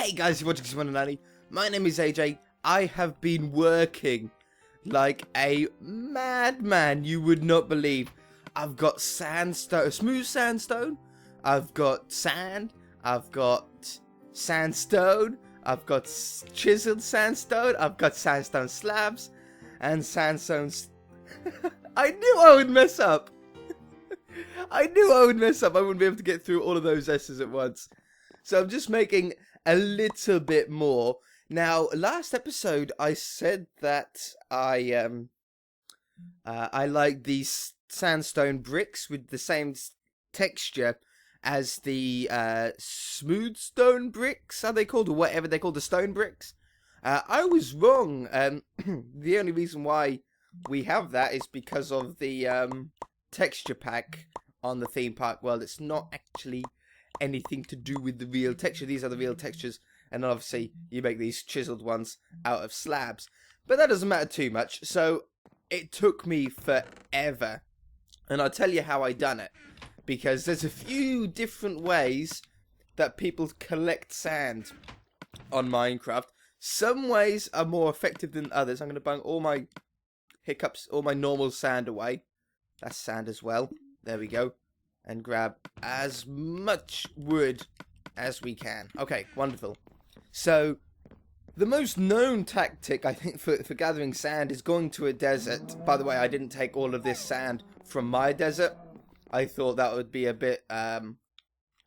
Hey guys, you're watching Someone and Nanny. My name is AJ. I have been working like a madman. You would not believe. I've got sandstone, smooth sandstone. I've got sand. I've got sandstone. I've got chiseled sandstone. I've got sandstone slabs and sandstones. I knew I would mess up. I knew I would mess up. I wouldn't be able to get through all of those S's at once. So I'm just making a little bit more. Now, last episode I said that I like these sandstone bricks with the same texture as the smooth stone bricks, are they called, or whatever they're called, the stone bricks. I was wrong. The only reason why we have that is because of the texture pack on the theme park world. It's not actually anything to do with the real texture. These are the real textures, and obviously you make these chiseled ones out of slabs, but that doesn't matter too much. So it took me forever, and I'll tell you how I done it, because there's a few different ways that people collect sand on Minecraft. Some ways are more effective than others. I'm going to bang all my hiccups, all my normal sand away. That's sand as well. There we go. And grab as much wood as we can. Okay, wonderful. So, the most known tactic, I think, for gathering sand is going to a desert. By the way, I didn't take all of this sand from my desert. I thought that would be a bit of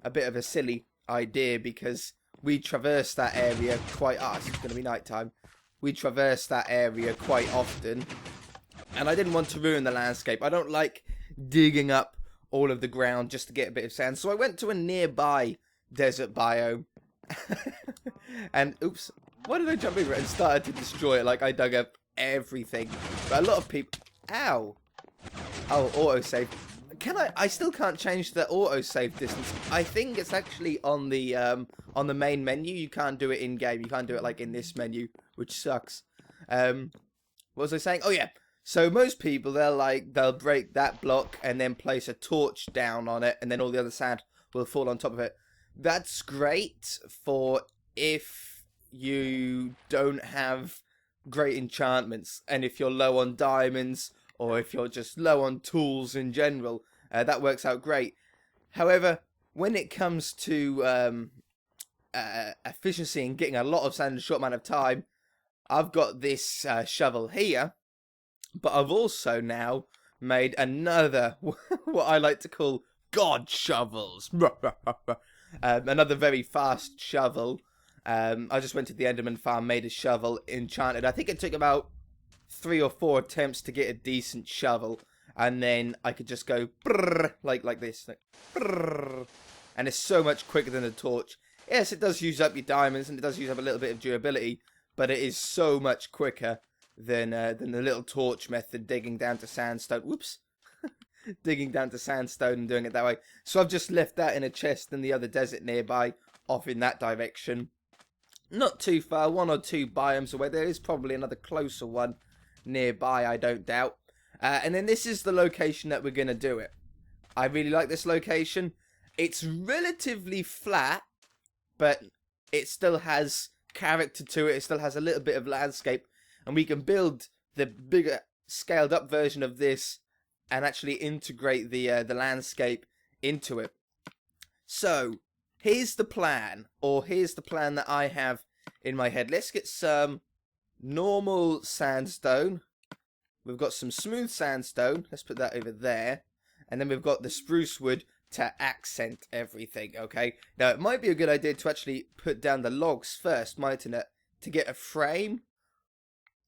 a silly idea, because we traverse that area quite... it's going to be nighttime. We traverse that area quite often, and I didn't want to ruin the landscape. I don't like digging up all of the ground just to get a bit of sand. So I went to a nearby desert biome. And oops, why did I jump over it and started to destroy it? Like I dug up everything. But a lot of people... Ow. Oh, autosave. I still can't change the autosave distance. I think it's actually on the main menu. You can't do it in game. You can't do it like in this menu, which sucks. What was I saying? Oh yeah. So most people, they'll break that block and then place a torch down on it, and then all the other sand will fall on top of it. That's great for if you don't have great enchantments, and if you're low on diamonds, or if you're just low on tools in general. That works out great. However, when it comes to efficiency and getting a lot of sand in a short amount of time, I've got this shovel here. But I've also now made another, what I like to call god shovels. Another very fast shovel. I just went to the Enderman farm, made a shovel, enchanted. I think it took about 3 or 4 attempts to get a decent shovel. And then I could just go like this. And it's so much quicker than a torch. Yes, it does use up your diamonds, and it does use up a little bit of durability. But it is so much quicker than the little torch method, digging down to sandstone. Whoops. Digging down to sandstone and doing it that way. So I've just left that in a chest in the other desert nearby, off in that direction. Not too far, 1 or 2 biomes away. There is probably another closer one nearby, I don't doubt. And then this is the location that we're going to do it. I really like this location. It's relatively flat, but it still has character to it. It still has a little bit of landscape. And we can build the bigger, scaled up version of this and actually integrate the landscape into it. So, here's the plan, or here's the plan that I have in my head. Let's get some normal sandstone. We've got some smooth sandstone. Let's put that over there. And then we've got the spruce wood to accent everything, okay? Now, it might be a good idea to actually put down the logs first, mightn't it? To get a frame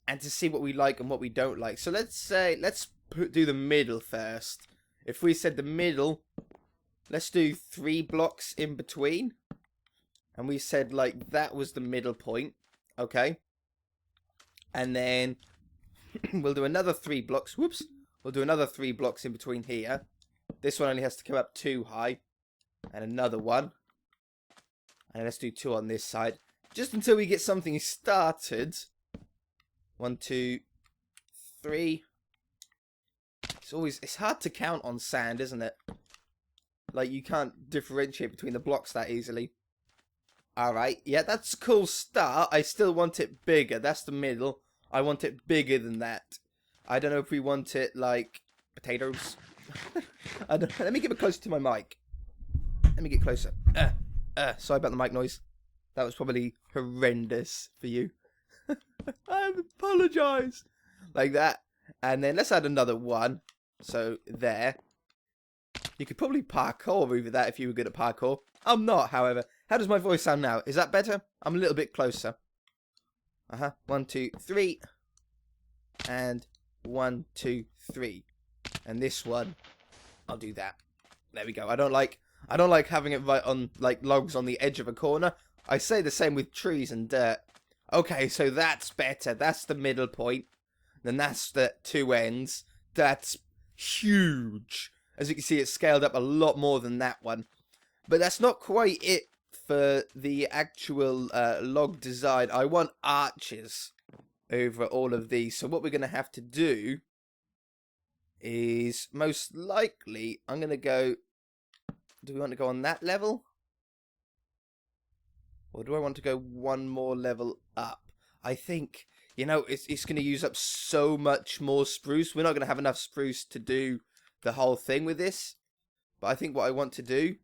and to see what we like and what we don't like. So let's do the middle first. If we said the middle, let's do 3 blocks in between. And we said like that was the middle point, okay? And then we'll do another 3 blocks. Whoops. We'll do another 3 blocks in between here. This one only has to come up 2 high. And another one. And let's do 2 on this side. Just until we get something started. 1, 2, 3. It's hard to count on sand, isn't it? Like, you can't differentiate between the blocks that easily. Alright, yeah, that's a cool start. I still want it bigger. That's the middle. I want it bigger than that. I don't know if we want it like potatoes. Let me get it closer to my mic. Let me get closer. Sorry about the mic noise. That was probably horrendous for you. I apologise. Like that. And then let's add another one. So there. You could probably parkour over that if you were good at parkour. I'm not, however. How does my voice sound now? Is that better? I'm a little bit closer. 1, 2, 3. And 1, 2, 3. And this one, I'll do that. There we go. I don't like having it right on like logs on the edge of a corner. I say the same with trees and dirt. Okay, so that's better. That's the middle point. Then that's the two ends. That's huge. As you can see, it's scaled up a lot more than that one. But that's not quite it for the actual log design. I want arches over all of these. So what we're going to have to do is most likely, I'm going to go... Do we want to go on that level? Or do I want to go one more level up? I think, you know, it's going to use up so much more spruce. We're not going to have enough spruce to do the whole thing with this. But I think what I want to do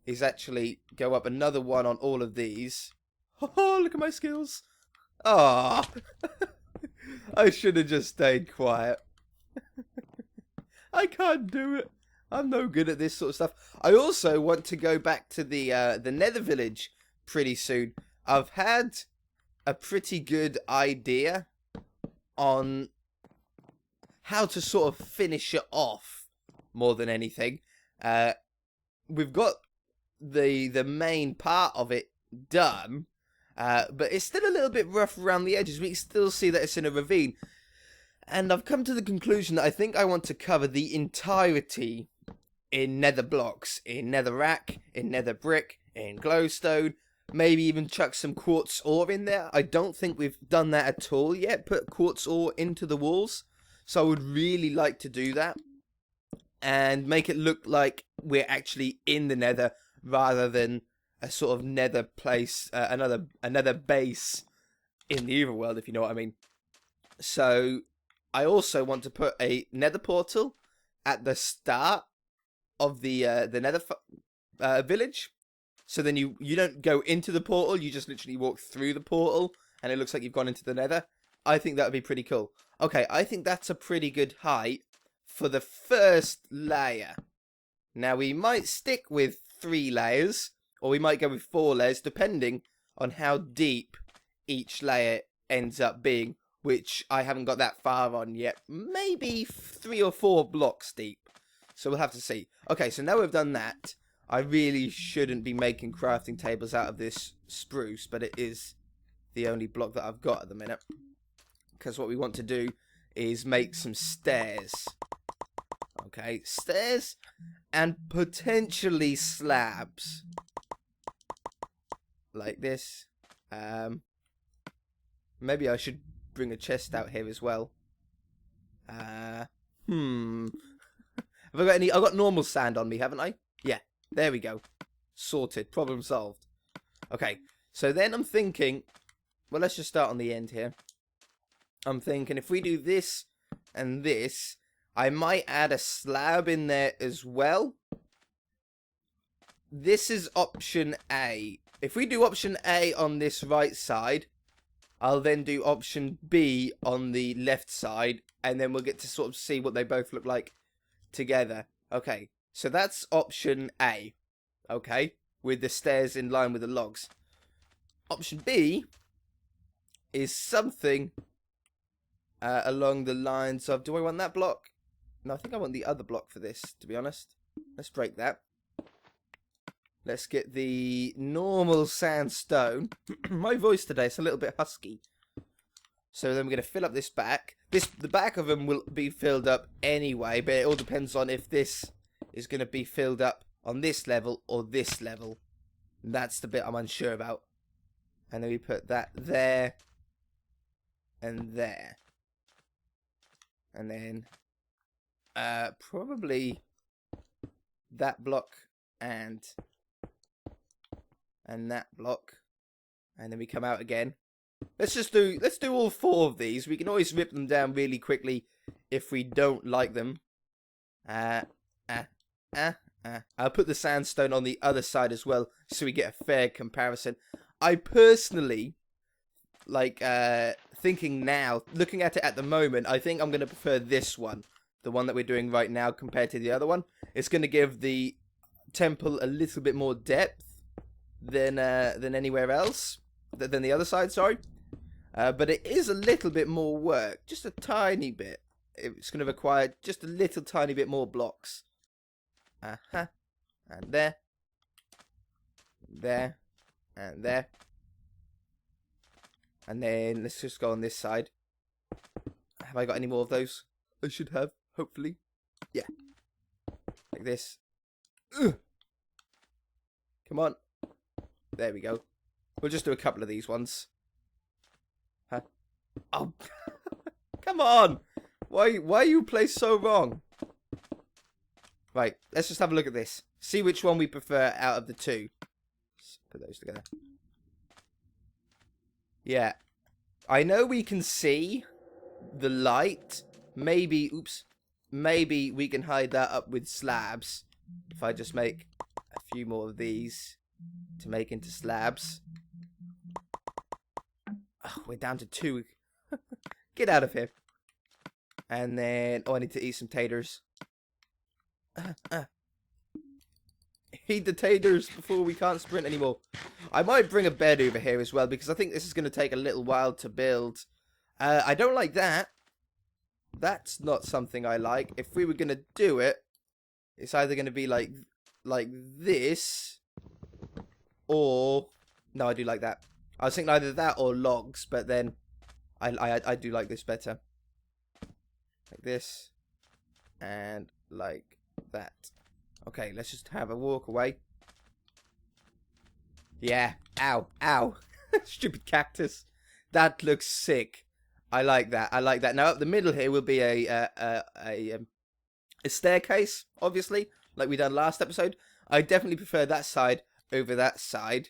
is actually go up another one on all of these. Oh, look at my skills. Ah, I should have just stayed quiet. I can't do it. I'm no good at this sort of stuff. I also want to go back to the Nether village pretty soon. I've had a pretty good idea on how to sort of finish it off more than anything. We've got the main part of it done, but it's still a little bit rough around the edges. We can still see that it's in a ravine. And I've come to the conclusion that I think I want to cover the entirety in nether blocks, in netherrack, in nether brick, in glowstone, maybe even chuck some quartz ore in there. I don't think we've done that at all yet, put quartz ore into the walls. So I would really like to do that and make it look like we're actually in the nether rather than a sort of nether place, another base in the overworld, if you know what I mean. So I also want to put a nether portal at the start of the nether village. So then you don't go into the portal, you just literally walk through the portal and it looks like you've gone into the nether. I think that would be pretty cool. Okay, I think that's a pretty good height for the first layer. Now we might stick with 3 layers or we might go with 4 layers depending on how deep each layer ends up being, which I haven't got that far on yet. Maybe 3 or 4 blocks deep. So we'll have to see. Okay, so now we've done that. I really shouldn't be making crafting tables out of this spruce, but it is the only block that I've got at the minute. Because what we want to do is make some stairs. Okay, stairs and potentially slabs. Like this. Maybe I should bring a chest out here as well. Have I got any? I've got normal sand on me, haven't I? Yeah, there we go. Sorted. Problem solved. Okay, so then I'm thinking, well, let's just start on the end here. I'm thinking if we do this and this, I might add a slab in there as well. This is option A. If we do option A on this right side, I'll then do option B on the left side, and then we'll get to sort of see what they both look like together. Okay, so that's option A. Okay, with the stairs in line with the logs. Option B is something along the lines of, do I want that block? No, I think I want the other block for this, to be honest. Let's break that. Let's get the normal sandstone. My voice today is a little bit husky. So then we're going to fill up this back. The back of them will be filled up anyway, but it all depends on if this is going to be filled up on this level or this level. That's the bit I'm unsure about. And then we put that there and there. And then probably that block and and that block, and then we come out again. Let's do all 4 of these. We can always rip them down really quickly if we don't like them. I'll put the sandstone on the other side as well, so we get a fair comparison. I personally, like, thinking now, looking at it at the moment, I think I'm going to prefer this one, the one that we're doing right now, compared to the other one. It's going to give the temple a little bit more depth than anywhere else, than the other side, sorry. But it is a little bit more work, just a tiny bit. It's going to require just a little tiny bit more blocks. And there, and there. And then let's just go on this side. Have I got any more of those? I should have, hopefully. Yeah. Like this. Ugh. Come on. There we go. We'll just do a couple of these ones. Huh? Oh. Come on. Why you play so wrong? Right, let's just have a look at this. See which one we prefer out of the 2. Let's put those together. Yeah. I know we can see the light. Maybe, oops. Maybe we can hide that up with slabs. If I just make a few more of these to make into slabs. Oh, we're down to 2. Get out of here. And then, oh, I need to eat some taters. Eat the taters before we can't sprint anymore. I might bring a bed over here as well, because I think this is going to take a little while to build. I don't like that. That's not something I like. If we were going to do it, it's either going to be like this, or... No, I do like that. I was thinking either that or logs, but then I do like this better. Like this, and like that. Okay, let's just have a walk away. Yeah. Ow. Ow. Stupid cactus. That looks sick. I like that. I like that. Now, up the middle here will be a staircase, obviously, like we done last episode. I definitely prefer that side over that side.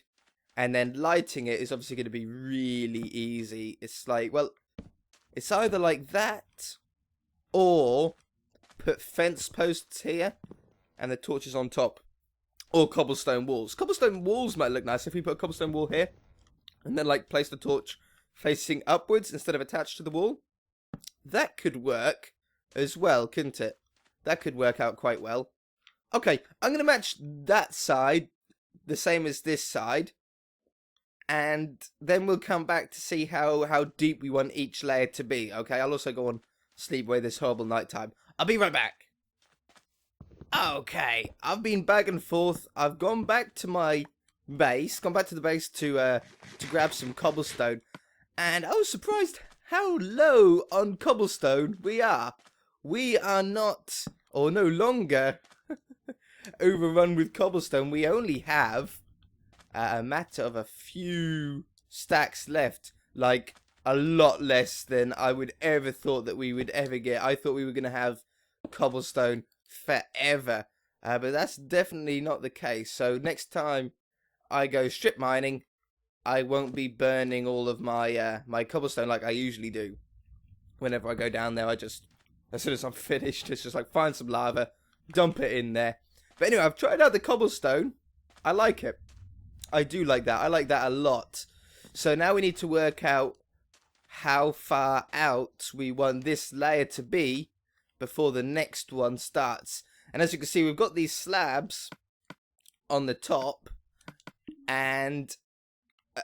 And then lighting it is obviously going to be really easy. It's like, well, it's either like that, or put fence posts here and the torches on top, or cobblestone walls. Cobblestone walls might look nice if we put a cobblestone wall here and then like place the torch facing upwards instead of attached to the wall. That could work as well, couldn't it? That could work out quite well. Okay, I'm going to match that side the same as this side, and then we'll come back to see how deep we want each layer to be. Okay, I'll also go on sleep away this horrible nighttime. I'll be right back. Okay, I've been back and forth. I've gone back to my base, to grab some cobblestone, and I was surprised how low on cobblestone we are. We are not, or no longer, overrun with cobblestone. We only have a matter of a few stacks left, like a lot less than I would ever thought that we would ever get. I thought we were going to have cobblestone forever, but that's definitely not the case. So next time I go strip mining, I won't be burning all of my my cobblestone like I usually do. Whenever I go down there, I just, as soon as I'm finished, it's just like find some lava, dump it in there. But anyway, I've tried out the cobblestone. I like it. I do like that. I like that a lot. So now we need to work out how far out we want this layer to be before the next one starts. And as you can see, we've got these slabs on the top, and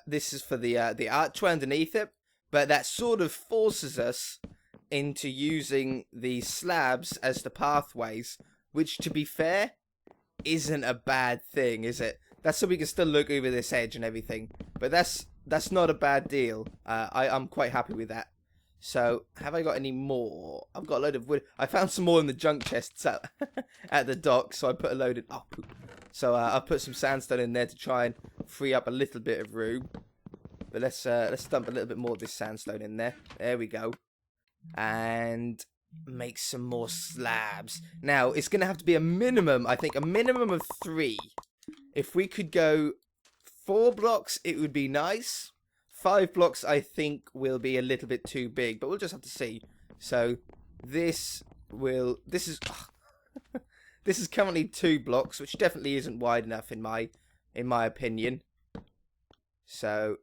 this is for the archway underneath it, but that sort of forces us into using the slabs as the pathways, which, to be fair, isn't a bad thing, is it? That's so we can still look over this edge and everything, but that's not a bad deal. I'm quite happy with that. So, have I got any more? I've got a load of wood. I found some more in the junk chests at the dock, so I put a load in. Oh, poop. So I'll put some sandstone in there to try and free up a little bit of room. But let's dump a little bit more of this sandstone in there. There we go. And make some more slabs. Now, it's going to have to be a minimum, I think, a minimum of 3. If we could go 4 blocks, it would be nice. 5 blocks, I think, will be a little bit too big, but we'll just have to see. So, this is this is currently 2 blocks, which definitely isn't wide enough in my opinion. So,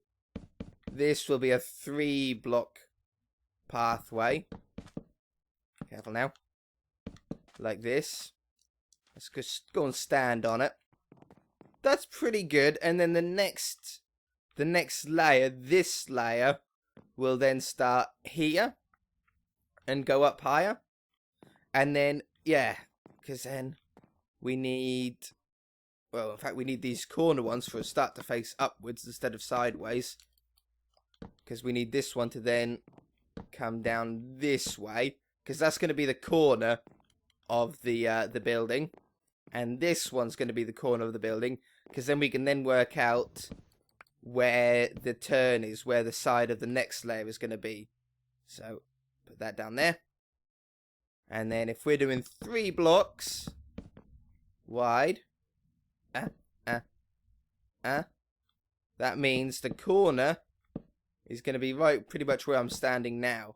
this will be a 3 block pathway. Careful now. Like this. Let's just go and stand on it. That's pretty good. And then the next layer, this layer, will then start here and go up higher. And then, yeah, because then we need, well, in fact, we need these corner ones for a start to face upwards instead of sideways. Because we need this one to then come down this way. Because that's going to be the corner of the building. And this one's going to be the corner of the building. Because then we can then work out where the turn is, where the side of the next layer is going to be. So, put that down there. And then if we're doing 3 blocks wide, that means the corner is going to be right pretty much where I'm standing now.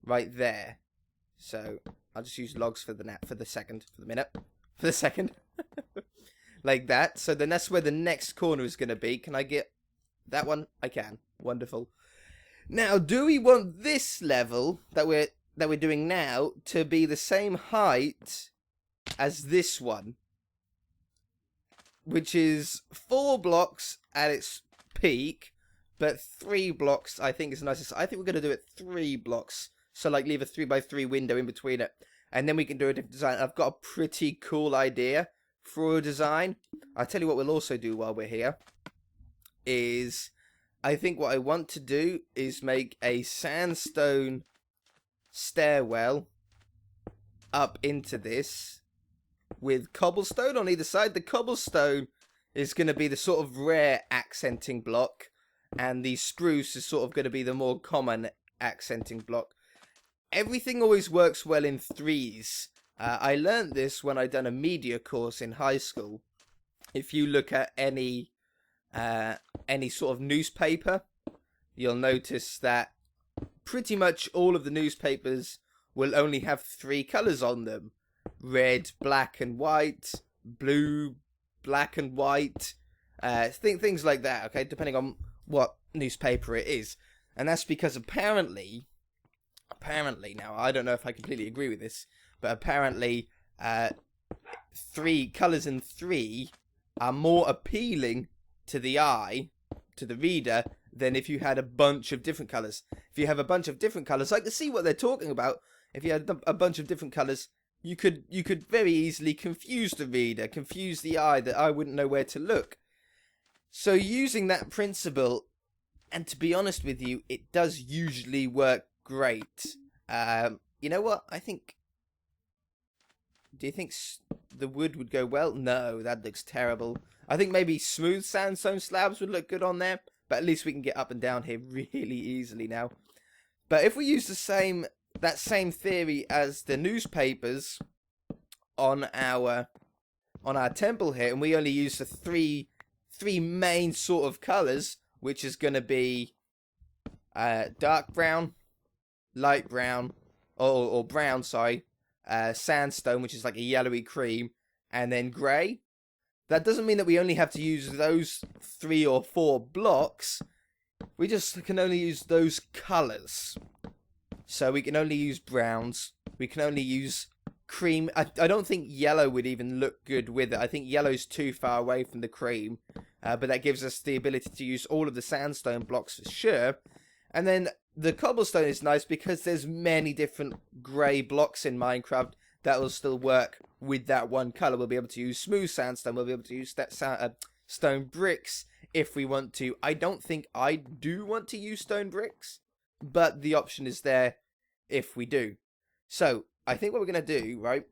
Right there. So, I'll just use logs for the second. Like that. So then that's where the next corner is going to be. Can I get that one? I can. Wonderful. Now, do we want this level that we're doing now to be the same height as this one? Which is 4 blocks at its peak, but 3 blocks I think is nicest. I think we're going to do it 3 blocks. So like leave a 3x3 window in between it. And then we can do a different design. I've got a pretty cool idea for a design. I'll tell you what we'll also do while we're here. Is I think what I want to do is make a sandstone stairwell up into this with cobblestone on either side. The cobblestone is going to be the sort of rare accenting block. And the spruce is sort of going to be the more common accenting block. Everything always works well in 3s. I learned this when I done a media course in high school. If you look at any sort of newspaper, you'll notice that pretty much all of the newspapers will only have 3 colours on them. Red, black and white, blue, black and white, things like that, okay, depending on what newspaper it is. And that's because apparently, now, I don't know if I completely agree with this, but apparently 3 colours in 3 are more appealing to the eye, to the reader, than if you had a bunch of different colours. If you have a bunch of different colours, I can see what they're talking about. If you had a bunch of different colours, you could very easily confuse the reader, confuse the eye, that I wouldn't know where to look. So using that principle, and to be honest with you, it does usually work great. You know what? Do you think the wood would go well? No, that looks terrible. I think maybe smooth sandstone slabs would look good on there, but at least we can get up and down here really easily now. But if we use that same theory as the newspapers on our temple here, and we only use the three main sort of colours, which is going to be dark brown, light brown, or brown, sorry, sandstone, which is like a yellowy cream, and then grey. That doesn't mean that we only have to use those 3 or 4 blocks. We just can only use those colours. So we can only use browns. We can only use cream. I don't think yellow would even look good with it. I think yellow's too far away from the cream. But that gives us the ability to use all of the sandstone blocks for sure. And then the cobblestone is nice because there's many different grey blocks in Minecraft that will still work with that one colour. We'll be able to use smooth sandstone. We'll be able to use stone bricks if we want to. I don't think I do want to use stone bricks, but the option is there if we do. So, I think what we're going to do, right,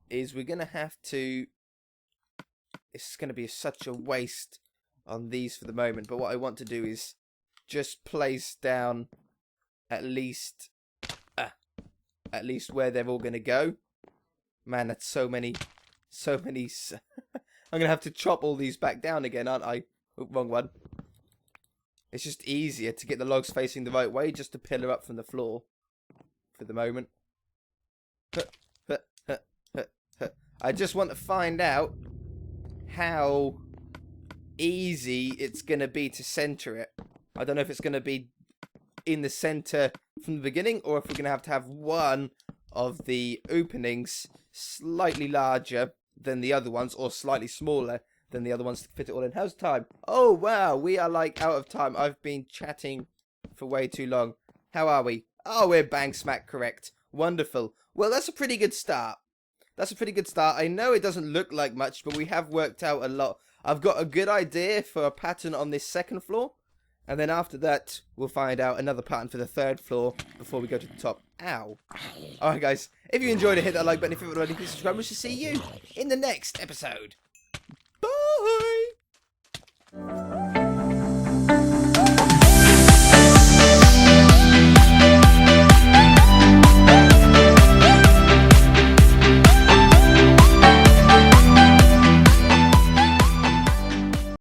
is we're going to have to... It's going to be such a waste on these for the moment, but what I want to do is just place down at least where they're all going to go. Man, that's so many. I'm going to have to chop all these back down again, aren't I? Oh, wrong one. It's just easier to get the logs facing the right way, just to pillar up from the floor. For the moment. I just want to find out how easy it's going to be to center it. I don't know if it's going to be in the center from the beginning, or if we're going to have one of the openings slightly larger than the other ones, or slightly smaller than the other ones to fit it all in. How's time? Oh, wow, we are like out of time. I've been chatting for way too long. How are we? Oh, we're bang smack correct. Wonderful. Well, that's a pretty good start. That's a pretty good start. I know it doesn't look like much, but we have worked out a lot. I've got a good idea for a pattern on this second floor. And then after that, we'll find out another pattern for the third floor before we go to the top. Ow. Alright, guys. If you enjoyed it, hit that like button. If you haven't already, please subscribe. We shall see you in the next episode. Bye!